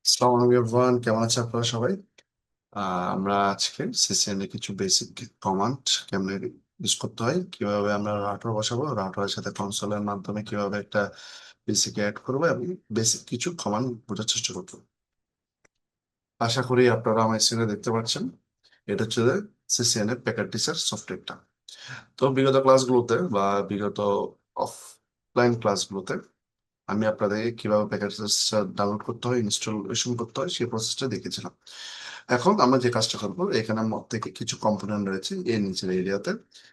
আসসালামু আলাইকুম এভরিওয়ান, কেমন আছে আপনারা সবাই? আমরা আজকে সিসিএন এর কিছু বেসিক কমান্ড কেমনে ইউজ করতে হয়, কিভাবে আমরা রাউটার বসাবো, রাউটারের সাথে কনসোলের মাধ্যমে কিভাবে একটা বেসিক অ্যাড করবো এবং বেসিক কিছু কমান্ড বোঝার চেষ্টা করবো। আশা করি আপনারা আমার স্ক্রিনে দেখতে পাচ্ছেন। এটা হচ্ছে সিসিএন এর প্যাকেট টিচার সফটওয়্যারটা। তো বিগত ক্লাসগুলোতে বা বিগত অফলাইন ক্লাসগুলোতে আমি আপনাদের কিভাবে প্যাকেজটা ডাউনলোড করতে হয়, ইনস্টলেশন করতে হয় সেই প্রসেসটা দেখেছিলাম। এখন আমরা যে কাজটা করবো, এখানে থেকে কিছু কম্পোনেন্ট রয়েছে এই নিচের এরিয়াতে,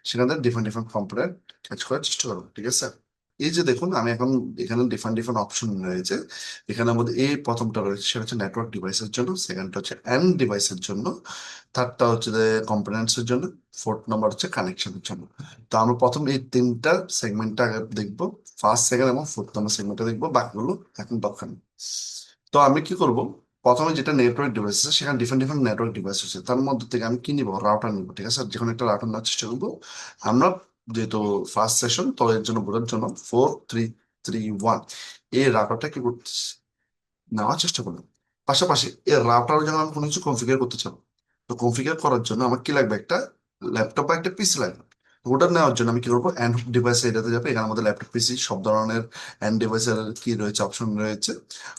সেখানে ডিফারেন্ট ডিফারেন্ট কম্পোনেন্ট কাজ করার চেষ্টা করবো, ঠিক আছে? এই যে দেখুন, আমি এখন এখানে ডিফারেন্ট ডিফারেন্ট অপশন রয়েছে। এখানের মধ্যে এই প্রথমটা রয়েছে, সেটা হচ্ছে নেটওয়ার্ক ডিভাইসের জন্য, সেকেন্ডটা হচ্ছে এন্ড ডিভাইসের জন্য, থার্ডটা হচ্ছে যে কম্পোনেন্টস এর জন্য, ফোর্থ নাম্বার হচ্ছে কানেকশনের জন্য। তো আমরা প্রথম এই তিনটা সেগমেন্টটা আগে দেখবো, ফার্স্ট সেকেন্ড এবং ফোর্থ নাম্বার সেগমেন্টটা দেখবো, বাকিগুলো এখন দরকার নেই। তো আমি কি করব, প্রথমে যেটা নেটওয়ার্ক ডিভাইস আছে সেখানে ডিফারেন্ট ডিফারেন্ট নেটওয়ার্ক ডিভাইস আছে, তার মধ্যে থেকে আমি কি নিব, রাউটার নিব, ঠিক আছে? যে কোনো একটা রাউটার নেওয়ার চেষ্টা করবো আমরা। যেহেতু ফার্স্ট সেশন, তো এর জন্য বোঝার জন্য 4331 এই রাউটারটা কি করতে নেওয়ার চেষ্টা করলাম। পাশাপাশি এই রাউটার যখন আমি কোনো কিছু কনফিগার করতে চাবো, তো কনফিগার করার জন্য আমার কি লাগবে, একটা ল্যাপটপ বা একটা পিসি লাগবে। তো ওটা নেওয়ার জন্য আমি কি করবো, অ্যান্ড ডিভাইস এটাতে যাবে, এখানে আমাদের ল্যাপটপ পিসি সব ধরনের অ্যান্ড ডিভাইসের কি রয়েছে, অপশন রয়েছে।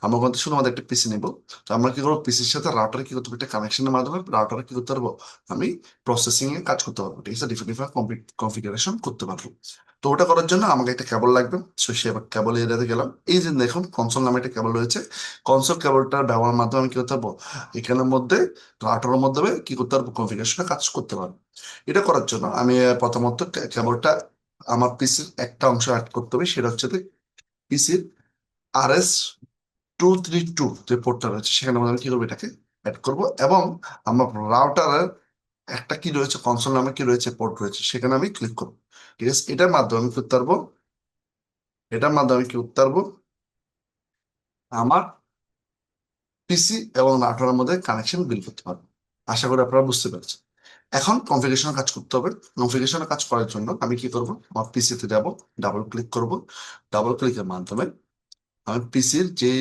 আমরা কিন্তু শুধুমাত্র একটা পিসি নিব। তো আমরা কি করবো, পিসির সাথে রাউটারে কি করতে পারবো, একটা কানেকশনের মাধ্যমে রাউটারে কি করতে পারবো, আমি প্রসেসিং এ কাজ করতে পারবো, ঠিক আছে? ডিফারেন্ট ডিফারেন্ট কনফিগারেশন করতে পারবো। তো ওটা করার জন্য আমাকে একটা কেবল লাগবে। সো সে কেবল এরিয়াতে গেলাম, এই যে দেখুন কনসোল নামে একটা কেবল রয়েছে। কনসোল কেবলটার ব্যবহার মাধ্যমে আমি কি করতে পারবো, এখানের মধ্যে রাউটারের মধ্যে কি করতে পারবো, কনফিগারেশনে কাজ করতে পারবো। এটা করার জন্য আমি প্রথমত কেবলটা আমার পিসির একটা অংশ অ্যাড করতে হবে, সেটা হচ্ছে পিসির RS-232 যে পোর্টটা রয়েছে সেখানে মধ্যে আমি কি করবো, এটাকে অ্যাড করবো। এবং আমার রাউটারের একটা কি রয়েছে, কনসোল নামে কি রয়েছে, পোর্ট রয়েছে, সেখানে আমি ক্লিক করবো, ঠিক আছে? এটার মাধ্যমে আমি করতে পারবো, এটার মাধ্যমে আমি কি করতে পারবো, আমার পিসি এবং রাউটারের মধ্যে কানেকশন বিল করতে পারবো। আশা করি আপনারা বুঝতে পেরেছেন। এখন কনফিগারেশনের কাজ করতে হবে। কনফিগারেশনের কাজ করার জন্য আমি কি করব, আমার পিসিতে যাব, ডাবল ক্লিক করব। ডাবল ক্লিকের মাধ্যমে আমি পিসির যে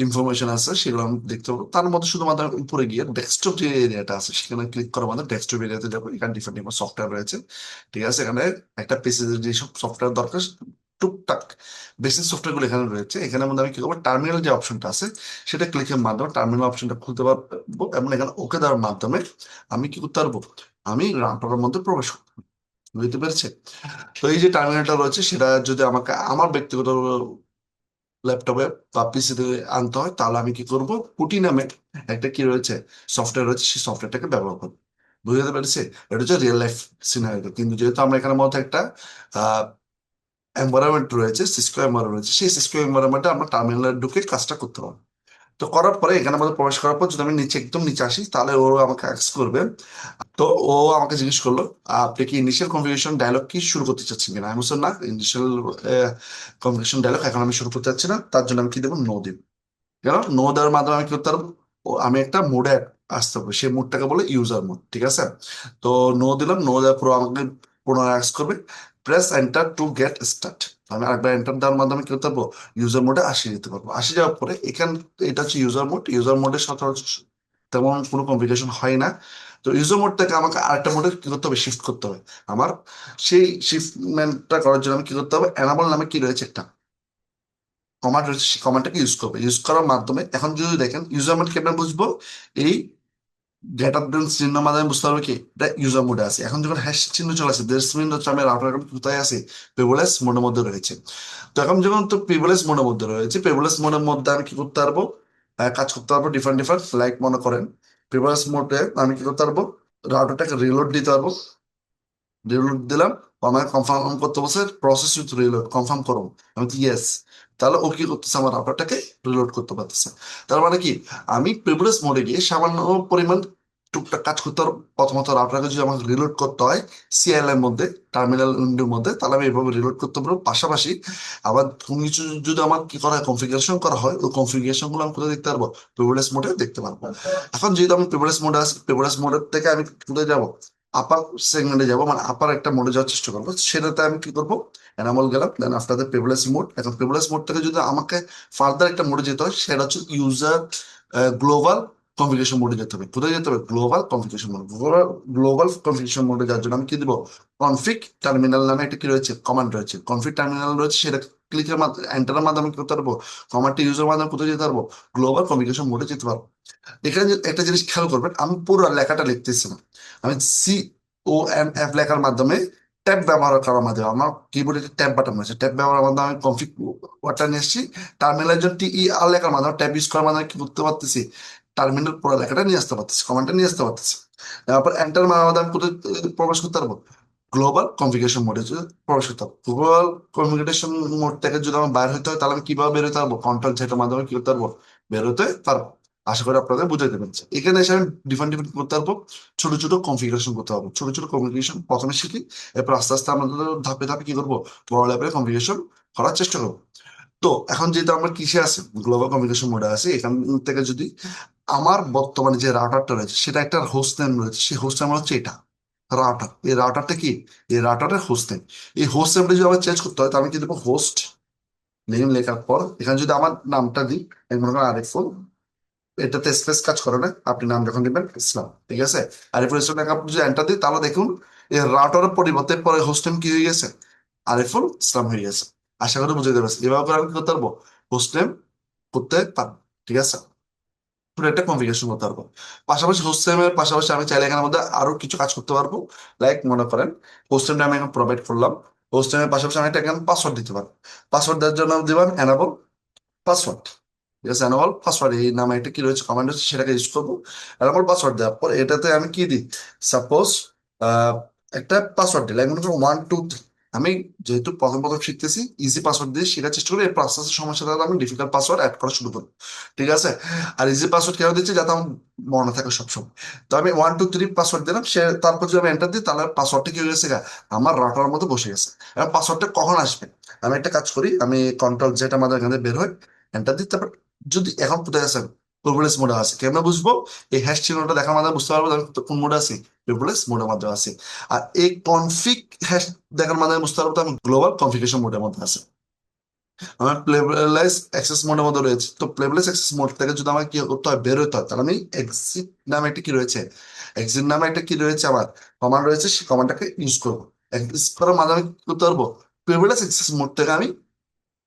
ইনফরমেশন আছে সেগুলো আমি দেখতে পাবো। তার মধ্যে শুধুমাত্র আমি উপরে গিয়ে ডেস্কটপ যে এরিয়াটা আছে সেখানে ক্লিক করার মাধ্যমে ডেস্কটপ এরিয়াতে যাবো। এখানে ডিফারেন্ট ডিফারেন্ট সফটওয়্যার রয়েছে, ঠিক আছে? এখানে একটা পিসিতে যেসব সফটওয়্যার দরকার, টুকটাক বেসিক সফটওয়্যার গুলো এখানে রয়েছে। এখানের মধ্যে আমি কি করবো, টার্মিনাল যে অপশনটা আছে সেটা ক্লিকের মাধ্যমে টার্মিনাল অপশনটা খুলতে পারবো, এবং এখানে ওকে দেওয়ার মাধ্যমে আমি কি করতে পারবো, আমি রাউটারের মধ্যে প্রবেশ করতে পারবো। বুঝতে পেরেছে? তো এই যে টার্মিনালটা রয়েছে সেটা যদি আমাকে আমার ব্যক্তিগত ল্যাপটপে বা পিসিতে আনতে হয়, তাহলে আমি কি করব, পুটি নামে একটা কি রয়েছে, সফটওয়্যার রয়েছে, সেই সফটওয়্যারটাকে ব্যবহার করবো। বুঝতে পেরেছে? এটা হচ্ছে রিয়েল লাইফ সিনারিও, কিন্তু যেহেতু আমরা এখানের মধ্যে একটা এনভায়রনমেন্ট রয়েছে, সিসকো এনভায়রনমেন্ট রয়েছে, সেই সিসকো এনভায়রনমেন্টে আমরা টার্মিনালে ঢুকে কাজটা করতে পারবো। তো করার পরে এখানে মধ্যে প্রবেশ করার পর যদি আমি নিচে একদম নিচে আসি, তাহলে ও আমাকে অ্যাক্সেস করবে। তো ও আমাকে জিজ্ঞেস করলো, আপনি কি ইনিশিয়াল কনফিগারেশন ডায়লগ কি শুরু করতে চাচ্ছেন কিনা? আমি বলছি না, ইনিশিয়াল কনফিগারেশন ডায়লগ এখন আমি শুরু করতে চাচ্ছি না। তার জন্য আমি কি দেবো, নো দিব। কেন নো দেওয়ার মাধ্যমে আমি কি করতে পারবো, আমি একটা মোডে আসতে হবে, সেই মোডটাকে বলে ইউজার মোড, ঠিক আছে? তো নো দিলাম, নো দেওয়ার পর আমাকে পুনরায় অ্যাক্স করবে, press enter to get start. আমি আরেকবার এন্টার দেওয়ার মাধ্যমে কি করতে পারবো, ইউজার মোডে আসিয়ে দিতে পারবো। আসে যাওয়ার পরে এখান, এটা হচ্ছে ইউজার মোড। ইউজার মোডের সচরাচর তেমন কোনো কনফিগারেশন হয় না। তো ইউজার মোড থেকে আমাকে আরেকটা মোডে কি করতে হবে, শিফট করতে হবে। আমার সেই শিফটমেন্টটা করার জন্য আমি কি করতে হবে, এনাবল নামে কি রয়েছে একটা কমান্ড রয়েছে, সেই কমান্ডটাকে ইউজ করবে। ইউজ করার মাধ্যমে এখন যদি দেখেন ইউজার মোড কেমন বুঝবো, এই গ্রেটার দেন চিহ্ন মাধ্যমে বুঝতে পারবে কি এটা ইউজার মোডে আছে। এখন যখন হ্যাশ চিহ্ন চলে আসে, দেড় মিনিট হচ্ছে আমি রাউটার এখন কোথায় আছে, পেবলেস মোডের মধ্যে রয়েছে। তো এখন যখন তো পেবলেস মোডের মধ্যে রয়েছে, পেবলেস মোডের মধ্যে আমি কি করতে পারবো, কাজ করতে পারবো ডিফারেন্ট ডিফারেন্ট, লাইক মনে করেন পেবলেস মোডে আমি কি করতে পারবো, রাউটারটাকে রিলোড দিতে পারবো। রিলোড দিলাম, ও আমাকে কনফার্ম করতে বলছে, প্রসেস উইথ রিলোড, কনফার্ম করো। আমি ইয়েস। তাহলে ও কি করতেছে, আমার রাউটারটাকে রিলোড করতে পারতেছে। তার মানে কি, আমি প্রিভিলেজ মোডে গিয়ে সামান্য পরিমাণ টুকটাক কাজ করতে পারবো। প্রথমত রাউটারকে যদি আমাকে রিলোড করতে হয় সিএল এর মধ্যে, টার্মিনাল উইন্ডোর মধ্যে, তাহলে আমি এভাবে রিলোড করতে পারবো। পাশাপাশি আবার কোনো কিছু যদি আমার কি করা হয়, কনফিগারেশন করা হয়, ওই কনফিগারেশন গুলো আমি কোথায় দেখতে পারবো, প্রিভিলেজ মোডে দেখতে পারবো। এখন যেহেতু আমি প্রিভিলেজ মোডে আছি, প্রিভিলেজ মোডের থেকে আমি কোথায় যাবো, আপার সেগমেন্টে যাবো, মানে আপার একটা মোডে যাওয়ার চেষ্টা করবো। সেটাতে আমি কি করবো, এনামল গেলাম, দেন আফটার দ্য পেবলেস মোড। এখন পেবলেস মোড থেকে যদি আমাকে ফার্দার একটা মোডে যেতে হয়, সেটা হচ্ছে ইউজার গ্লোবাল কনফিগারেশন মোডে যেতে হবে। কোথায় যেতে হবে? Global configuration mode. Global configuration মোডে যাওয়ার জন্য আমি কি দিব? কনফিগ টার্মিনাল নামে একটা কি রয়েছে, কমান্ড রয়েছে, কনফিগ টার্মিনাল রয়েছে, সেটা ক্লিকের মাধ্যমে, এন্টারের মাধ্যমে কি করতে পারবো? কমান্ডটি ইউজের মাধ্যমে কোথায় যেতে পারবো? গ্লোবাল কনফিগারেশন মোডে যেতে পারবো। এখানে একটা জিনিস খেয়াল করবেন, আমি পুরো লেখাটা লিখতেছি না, আমি COMF লেখার মাধ্যমে ট্যাব ব্যবহার করার মাধ্যমে, আমার কিবোর্ডে ট্যাব বাটন রয়েছে, ট্যাব ব্যবহারের মাধ্যমে আমি কনফিগ ওয়ার্ডটা নিয়ে এসেছি। টার্মিনালের জন্য TER লেখার মাধ্যমে, ট্যাব ইউজ করার মাধ্যমে কি করতে পারতেছি? টার্মিনাল পুরো লেখাটা নিয়ে আসতে পারতেছি, কমান্ডটা নিয়ে আসতে পারতেছি। তারপর এন্টার মাধ্যমে আমি কোথায় প্রবেশ করতে পারবো? গ্লোবাল কনফিগারেশন মোডে প্রবেশ করতে পারবো। গ্লোবাল কনফিগারেশন মোড থেকে যদি আমার বাইর হতে হয়, তাহলে আমি কিভাবে বের হতে পারবো? কন্ট্রোল জেটের মাধ্যমে কি করতে পারবো? বের হতে পারবো। আশা করি আপনাদের বুঝাইতে পেরেছি। এখানে এসে আমি ডিফারেন্ট ডিফারেন্ট করতে পারবো, ছোট ছোট কনফিগারেশন করতে পারবো। ছোট ছোট কনফিগারেশন প্রথমে শিখি, এরপর আস্তে আস্তে আমাদের ধাপে ধাপে কি করবো? বড় লেভেলে কনফিগারেশন করার চেষ্টা করবো। তো এখন যেহেতু আমরা কিসে আছে, গ্লোবাল কমিউনিকেশন মোডে আছে, এখান থেকে যদি আমার বর্তমানে যে রাউটারটা রয়েছে সেটা একটা হোস্ট নেম রয়েছে, সেই হোস্ট নেম হচ্ছে এটা রাউটার। এই রাউটারটা কি? এই রাউটারের হোস্ট নেম। এই হোস্ট নেমটা যদি আমার চেঞ্জ করতে হয়, তাহলে আমি কি দেবো? হোস্ট নেম লেখার পর এখানে যদি আমার নামটা দিই, আমি মনে করেন আরিফুল, এটাতে স্পেস কাজ করে না, আপনি নাম যখন দিবেন ইসলাম, ঠিক আছে? আরিফুল ইসলাম লেখা আপনি যদি এন্টার দিই, তাহলে দেখুন এই রাউটারের পরিবর্তে পরে হোস্ট নেম কি হয়ে গেছে? আরিফুল ইসলাম হয়ে গেছে। আশা করি বুঝতে পারছি। এভাবে করে আমি কি করতে পারবো? হোস্ট নেম করতে পারবো, ঠিক আছে? পুরো একটা কনফিগারেশন করতে পারবো। পাশাপাশি হোস্টেলের পাশাপাশি আমি চাইলে এখানের মধ্যে আরো কিছু কাজ করতে পারবো। লাইক মনে করেন হোস্টেলটা আমি এখন প্রোভাইড করলাম, হোস্টেলের পাশাপাশি আমি একটা এখানে পাসওয়ার্ড দিতে পারবো। পাসওয়ার্ড দেওয়ার জন্য দিবেন এনাবল পাসওয়ার্ড, ঠিক আছে? এনাবল পাসওয়ার্ড এই নামে একটা কি রয়েছে, কমান্ড হচ্ছে, সেটাকে ইউজ করবো। এনাবল পাসওয়ার্ড দেওয়ার পর এটাতে আমি কি দিই? সাপোজ একটা পাসওয়ার্ড দিই, লাইক মনে করো 1 2 3। আমি যেহেতু প্রথম প্রথম শিখতেছি, ইজি পাসওয়ার্ড দিয়ে শেখার চেষ্টা করি, এর আস্তে আস্তে সমস্যা থাকলে আমি ডিফিকাল্ট পাসওয়ার্ড অ্যাড করা শুরু করি, ঠিক আছে? আর ইজি পাসওয়ার্ড কেন দিচ্ছি? যাতে আমার মনে থাকে সবসময়। তো আমি 1 2 3 পাসওয়ার্ড দিলাম, সে তারপর যদি আমি এন্টার দিই, তাহলে পাসওয়ার্ডটা কি হয়ে গেছে গা? আমার রাউটারের মধ্যে বসে গেছে। এবার পাসওয়ার্ডটা কখন আসবে? আমি একটা কাজ করি, আমি কন্ট্রোল যেটা আমাদের এখানে বের হয়, এন্টার দিই। তারপর যদি এখন কোথায় আছেন? প্রিভিলেজ মোডে আছে, কেমন বুঝবো? এই হ্যাশ চিহ্নটা দেখার মাধ্যমে বুঝতে পারবো যে আমি কোন মোডে আছি, প্রিভিলেজ মোডের মধ্যে আছি। আর এই কনফিগ হ্যাশ দেখার মাধ্যমে বুঝতে পারবো তো আমি গ্লোবাল কনফিগারেশন মোডের মধ্যে আছি। আমার প্লেবলেস অ্যাক্সেস মোডের মধ্যে রয়েছে। তো প্লেবলেস অ্যাক্সেস মোড থেকে যদি আমার কি করতে হয়, বের হতে হয়, তাহলে আমি এক্সিট নামে একটা কি রয়েছে, এক্সিট নামে একটা কি রয়েছে, আমার কমান্ড রয়েছে, সেই কমান্ডটাকে ইউজ করবো। ইউজ করার মাধ্যমে কি করতে পারবো? প্রিভিলেজ অ্যাক্সেস মোড থেকে আমি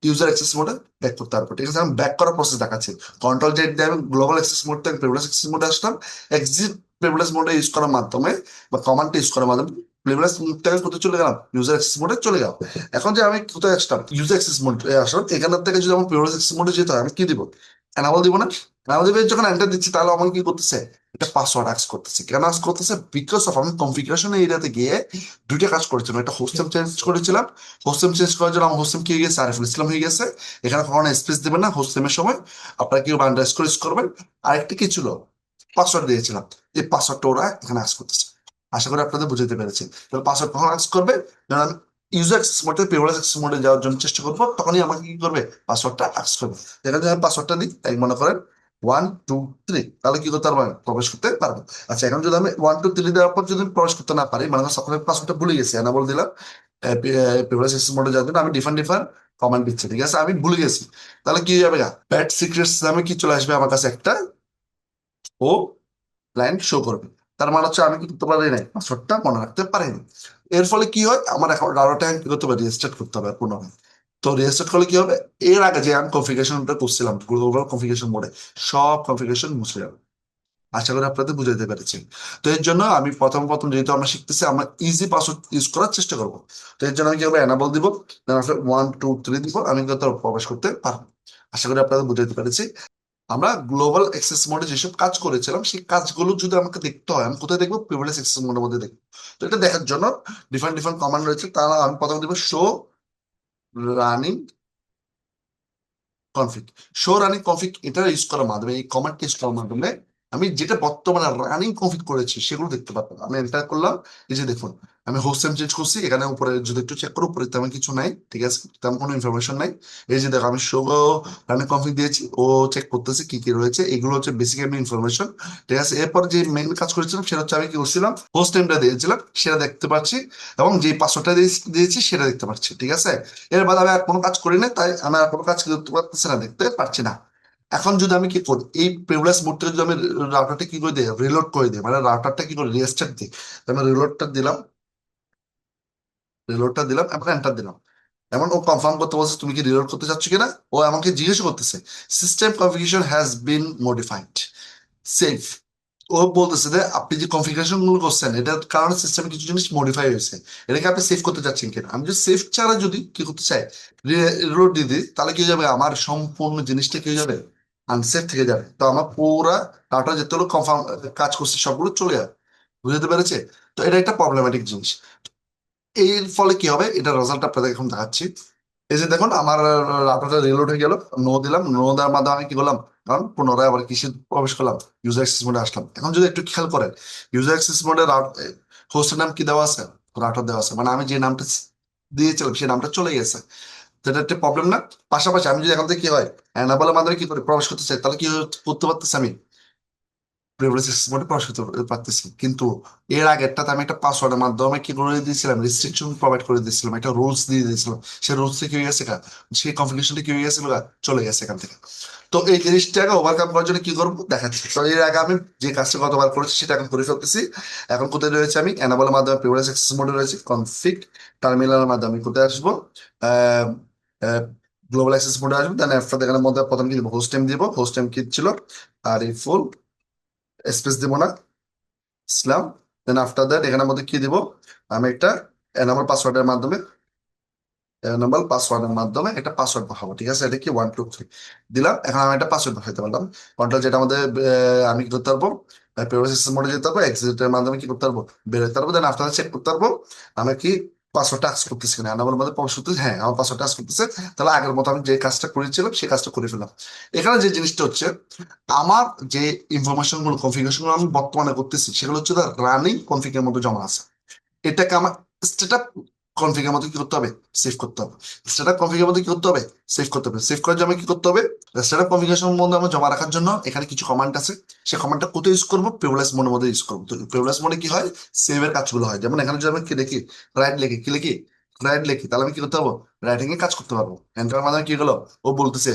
ইউজার অ্যাক্সেস মোডে ব্যাক করতে পারবো, ঠিক আছে? আমি ব্যাক করার প্রসেস দেখাচ্ছি। কন্ট্রোল জেড দিয়ে আমি গ্লোবাল অ্যাক্সেস মোড থেকে প্রিভিলেজ অ্যাক্সেস মোডে আসলাম। এক্সিট প্রিভিলেজ মোডে ইউজ করার মাধ্যমে বা কমান্ডটা ইউজ করার মাধ্যমে প্রিভিলেজ মোড থেকে কোথায় চলে গেলাম? ইউজার অ্যাক্সেস মোডে চলে গেলাম। এখন যে আমি কোথায় আসলাম? ইউজার অ্যাক্সেস মোডে আসলাম। এখান থেকে যদি আমার প্রিভিলেজ অ্যাক্সেস মোডে যেতে হয়, আমি কি দিব? এনাবল দিব না? এনাবল দিবে, যখন এন্টার দিচ্ছি, তাহলে আমাকে কি করতেছে? এটা পাসওয়ার্ড আস্ক করতেছে। কেন আস্ক করতেছে? বিকজ অফ আমি কনফিগারেশন এরিয়াতে গিয়ে দুইটা কাজ করেছিলাম। একটা হোস্টেল চেঞ্জ করেছিলাম, হোস্টেল চেঞ্জ করার জন্য আমার হোস্টেল কি হয়ে গেছে? আরিফুল ইসলাম হয়ে গেছে। এখানে কখনো স্পেস দেবেন না হোস্টেলের সময়, আপনারা কেউ আন্ডারস্কোর ইউজ করবেন। আরেকটা কি ছিল? পাসওয়ার্ড দিয়েছিলাম, এই পাসওয়ার্ডটা ওরা এখানে আস্ক করতেছে। আশা করি আপনাদের বুঝতে পেরেছি। তাহলে পাসওয়ার্ড কখন আস্ক করবে? যখন আমি ইউজার অ্যাক্সেস মোড থেকে প্রিভিলেজ অ্যাক্সেস মোডে যাওয়ার জন্য চেষ্টা করবো, তখনই আমাকে কি করবে? পাসওয়ার্ডটা আস্ক করবে। এখানে যদি আমি পাসওয়ার্ডটা দিই, তাই মনে করেন 1 2 3, তাহলে কি করতে পারবো? আমি প্রবেশ করতে পারবো। আচ্ছা, এখন যদি আমি 1 2 3 দেওয়ার পর যদি প্রবেশ করতে না পারি, মানে সকলের পাসওয়ার্ডটা ভুলে গেছি, এনাবল দিলাম প্রিভিলেজ অ্যাক্সেস মোডে যাওয়ার জন্য আমি ডিফারেন্ট ডিফারেন্ট কমান্ড দিচ্ছি, ঠিক আছে? আমি ভুলে গেছি, তাহলে কি হয়ে যাবে? ব্যাড সিক্রেটস নামে কি চলে আসবে আমার কাছে? একটা ও লাইন শো করবে। তার মানে হচ্ছে আমি কি করতে পারি নাই, পাসওয়ার্ডটা মনে রাখতে পারিনি। এর ফলে কি হয়? আমার এখন ডাটাটা কি করতে হবে? রিস্টার্ট করতে হবে পুনরায়। তো রিস্টার্ট করলে কি হবে? এর আগে যে আমি কনফিগারেশনটা করছিলাম গ্লোবাল কনফিগারেশন মোডে, সব কনফিগারেশন মুছে যাবে। আশা করি আপনাদের বুঝাইতে পেরেছি। তো এর জন্য আমি প্রথম প্রথম যেহেতু আমরা শিখতেছি, আমরা ইজি পাসওয়ার্ড ইউজ করার চেষ্টা করবো। তো এর জন্য আমি কি হবে? এনাবল দিব, দেন আসলে 1 2 3 দিব, আমি কিন্তু প্রবেশ করতে পারবো। আশা করি আপনাদের বুঝাইতে পেরেছি। আমরা গ্লোবাল অ্যাক্সেস মোডে যেসব কাজ করেছিলাম, সেই কাজগুলো যদি আমাকে দেখতে হয়, আমি কোথায় দেখবো? প্রিভিলেজ অ্যাক্সেস মোডের মধ্যে দেখবো। তো এটা দেখার জন্য ডিফারেন্ট ডিফারেন্ট কমান্ড রয়েছে, তারা আমি প্রথমে দিব show running config. Show running config এটা ইউজ করার মাধ্যমে, এই কমান্ডটা ইউজ করার মাধ্যমে আমি যেটা বর্তমানে রানিং কনফিগ করেছি সেগুলো দেখতে পারবো। আমি এন্টার করলাম, এই যে দেখুন, আমি হোস্ট নেম চেঞ্জ করছি। এখানে উপরে যদি একটু চেক করো, উপরে তেমন কিছু নাই, ঠিক আছে? তেমন কোনো ইনফরমেশন নাই। এই যে দেখো, আমি শো রানিং কনফিগ দিয়েছি, ও চেক করতেছে কি কি রয়েছে। এগুলো হচ্ছে বেসিক এমনি ইনফরমেশন, ঠিক আছে? এরপর যে মেইন কাজ করেছিলাম সেটা হচ্ছে আমি কি করছিলাম? হোস্ট নেমটা দিয়েছিলাম, সেটা দেখতে পাচ্ছি, এবং যে পাসওয়ার্ডটা দিয়েছি সেটা দেখতে পাচ্ছি, ঠিক আছে? এর বাদে আমি আর কোনো কাজ করি না, তাই আমি আর কোনো কাজ করতে পারতেছি না, দেখতে পাচ্ছি না। এখন যদি আমি কি করি, এই প্রিভিলেজ মোড থেকে যদি আমি রাউটারটা কি করে দিই, রিলোড করে দিই, মানে রাউটারটা কি করে রিস্টার্ট দিই, তো আমি রিলোডটা দিলাম এবং এন্টার দিলাম। এমন ও কনফার্ম করতে বলছে তুমি কি রিলোড করতে চাচ্ছ কিনা, ও আমাকে জিজ্ঞেস করতেছে system configuration has been modified, safe. ও বলতেছে যে আপনি যে কনফিগারেশন গুলো করছেন এটার কারণে সিস্টেমে কিছু জিনিস মডিফাই হয়েছে, এটাকে আপনি সেভ করতে চাচ্ছেন কিনা। আমি যদি সেভ ছাড়া যদি কি করতে চাই, রিলোড দিয়ে দিই, তাহলে কি হয়ে যাবে, আমার সম্পূর্ণ জিনিসটা কি হয়ে যাবে, আনসেভ থেকে যাবে। তো আমার পুরা ডাটা যেগুলো কনফার্ম কাজ করছে সবগুলো চলে যাবে। বুঝতে পেরেছে? তো এটা একটা প্রবলেমেটিক জিনিস। এর ফলে কি হবে, এটা রেজাল্ট আপনাদের এখন দেখাচ্ছি। এই যে দেখুন আমার রাউটারটা রিলোড হয়ে গেল, নো দিলাম, নো দেওয়ার মাধ্যমে আমি কি করলাম, কারণ পুনরায় আবার কিসে প্রবেশ করলাম, ইউজার অ্যাক্সেস মোডে আসলাম। এখন যদি একটু খেয়াল করেন, ইউজার অ্যাক্সেস মোডে হোস্টের নাম কি দেওয়া আছে, রাউটার দেওয়া আছে, মানে আমি যে নামটা দিয়েছিলাম সেই নামটা চলে গেছে। তো এটা একটা প্রবলেম না? পাশাপাশি আমি যদি এখান থেকে কি হয়, অ্যানাবলের মাধ্যমে কি করে প্রবেশ করতে চাই, তাহলে কি করতে পারতেছি, আমি প্রিভিলেজ মোডে প্রবেশ করতে পারতেছি। কিন্তু এর আগেরটাতে আমি একটা পাসওয়ার্ডের মাধ্যমে কি করে দিয়েছিলাম, রেস্ট্রিকশন প্রোভাইড করে দিয়েছিলাম, একটা রুলস দিয়ে দিয়েছিলাম। সেই রুলস কি হয়ে গেছে সেই কনফিগারেশনটা কি হয়ে গেছে চলে গেছে এখান থেকে। তো এই জিনিসটাকে ওভারকাম করার জন্য কি করবো দেখাচ্ছি। তো এর আগে আমি যে কাজটা গতবার করেছি সেটা এখন করে ফেলতেছি। এখন কোথায় রয়েছে, আমি এনাবলের মাধ্যমে প্রিভিলেজ অ্যাক্সেস মোডে রয়েছে, কনফিগ টার্মিনালের মাধ্যমে আমি কোথায় আসবো, গ্লোবাল অ্যাক্সেস মোডে আসবো। দেন এরপর এখানের মধ্যে প্রথম কি দিব, হোস্ট নেম দিব, হোস্ট নেম কি ছিল, আর এই ফুল স্পেস দিব না, ইসলাম। দেন আফটার দ্যাট এখানের মধ্যে কি দিব, আমি একটা এনাবল পাসওয়ার্ডের মাধ্যমে, নাম্বার পাসওয়ার্ডের মাধ্যমে একটা পাসওয়ার্ড পাঠাবো। ঠিক আছে, এটা কি 1 2 3 দিলাম। এখন আমি একটা পাসওয়ার্ড পাঠাতে পারলাম, কন্ট্রোল যেটা আমাদের আমি কি করতে পারবো, প্রিভিয়াস মোডে যেতে পারবো, এক্সিটের মাধ্যমে কি করতে পারবো, বেরোতে পারবো। দেন আফটার চেক করতে পারবো আমি কি পাসওয়ার্ডটা আক্স করতেছি কিনা, আমার মধ্যে প্রবেশ করতেছে, হ্যাঁ আমার পাসওয়ার্ডটা আক্স করতেছে। তাহলে আগের মতো আমি যে কাজটা করেছিলাম সেই কাজটা করে ফেললাম। এখানে যে জিনিসটা হচ্ছে, আমার যে ইনফরমেশন গুলো কনফিগারেশন গুলো আমি বর্তমানে করতেছি সেগুলো হচ্ছে রানিং কনফিগের মধ্যে জমা আছে। এটাকে আমার স্টেটআপ কনফিগের মধ্যে কি করতে হবে, সেভ করতে হবে। স্টেটআপ কনফিগের মধ্যে কি করতে হবে, সেভ করতে হবে। সেভ করার জন্য কি করতে হবে, স্টেটআপ কনফিগারেশন মধ্যে আমরা জমা রাখার জন্য এখানে কিছু কমান্ড আছে। সেই কমান্ডটা কোথায় ইউজ করবো, প্রিভিলেজ মোডের মধ্যে ইউজ করবো। তো প্রিভিলেজ মোডে কি হয়, সেভের কাজগুলো হয়। যেমন এখানে যদি আমি কি লিখি, রাইট লিখি, কি লিখি, রাইট লিখি, তাহলে আমি কি করতে পারবো, রাইটিং এ কাজ করতে পারবো। এন্টার মাধ্যমে কি হলো, ও বলতেছে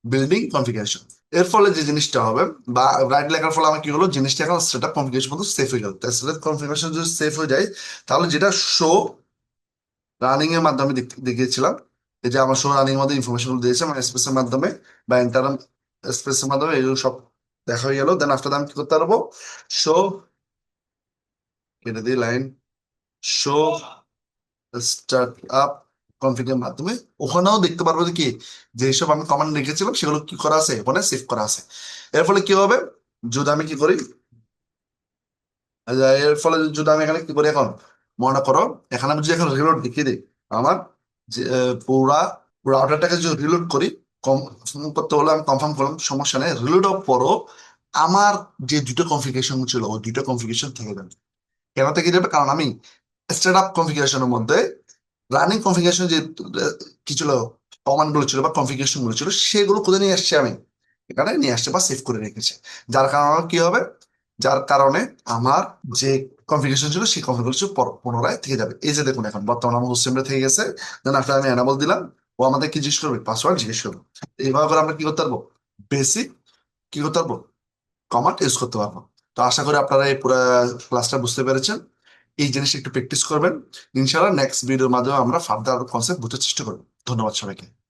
বিল্ডিং কনফিগারেশন। এর ফলে যে জিনিসটা হবে, বা রাইট লেখার ফলে আমার কি হলো, জিনিসটা এখন সেটআপ কনফিগারেশন মধ্যে সেভ হয়ে গেল। তাই সেটআপ কনফিগারেশন যদি সেভ হয়ে যায়, তাহলে যেটা শো রানিং এর মাধ্যমে দেখিয়েছিলাম, এই যে আমার শো রানিং এর মধ্যে ইনফরমেশন গুলো দিয়েছে মানে স্পেসের মাধ্যমে বা ইন্টারনাল স্পেসের মাধ্যমে, এগুলো সব দেখা হয়ে গেল। দেন আফটার আমি কি করতে পারবো, শো, কেটে দিই লাইন, শো স্টার্ট আপ কনফিগের মাধ্যমে ওখানেও দেখতে পারবো যে কি, যেসব আমি কমান্ড লিখেছিলাম সেগুলো কি করা আছে, ওখানে সেভ করা আছে। এর ফলে কি হবে, যদি আমি কি করি, এর ফলে যদি আমি এখানে কি করি, এখন মনে করো এখানে আমি যদি এখন রিলোড দেখিয়ে দিই, আমার যে পুরা রাউটারটাকে যদি রিলোড করি, কম করতে হলে আমি কনফার্ম করলাম, সমস্যা নেই, রিলোড পরও আমার যে দুটো কনফিগারেশন ছিল ওই দুটো কনফিগারেশন থেকে যাবে। কেন থেকে যাবে, কারণ আমি স্টার্ট আপ কনফিগারেশনের মধ্যে রানিং কনফিগারেশন যে কি ছিল, কমান্ড গুলো ছিল বা কনফিগারেশন গুলো ছিল, সেগুলো কোথায় নিয়ে আসছে, আমি এখানে নিয়ে আসছে বা সেভ করে রেখেছে। যার কারণে আমার কি হবে, যার কারণে আমার যে কনফিগারেশন ছিল সেই কনফিগারেশন পুনরায় থেকে যাবে। এই যে দেখুন এখন বর্তমানে আমার হোস্টেমটা থেকে গেছে। দেন আফটার আমি এনাবল দিলাম, ও আমাদের কি জিজ্ঞেস করবে, পাসওয়ার্ড জিজ্ঞেস করবে। এইভাবে করে আমরা কি করতে পারবো, বেসিক কি করতে পারবো, কমান্ড ইউজ করতে পারবো। তো আশা করি আপনারা এই পুরো ক্লাসটা বুঝতে পেরেছেন। এই জিনিসটা একটু প্র্যাকটিস করবেন, ইনশাআল্লাহ নেক্সট ভিডিওর মাধ্যমে আমরা ফার্দার কনসেপ্ট বুঝতে চেষ্টা করবো। ধন্যবাদ সবাইকে।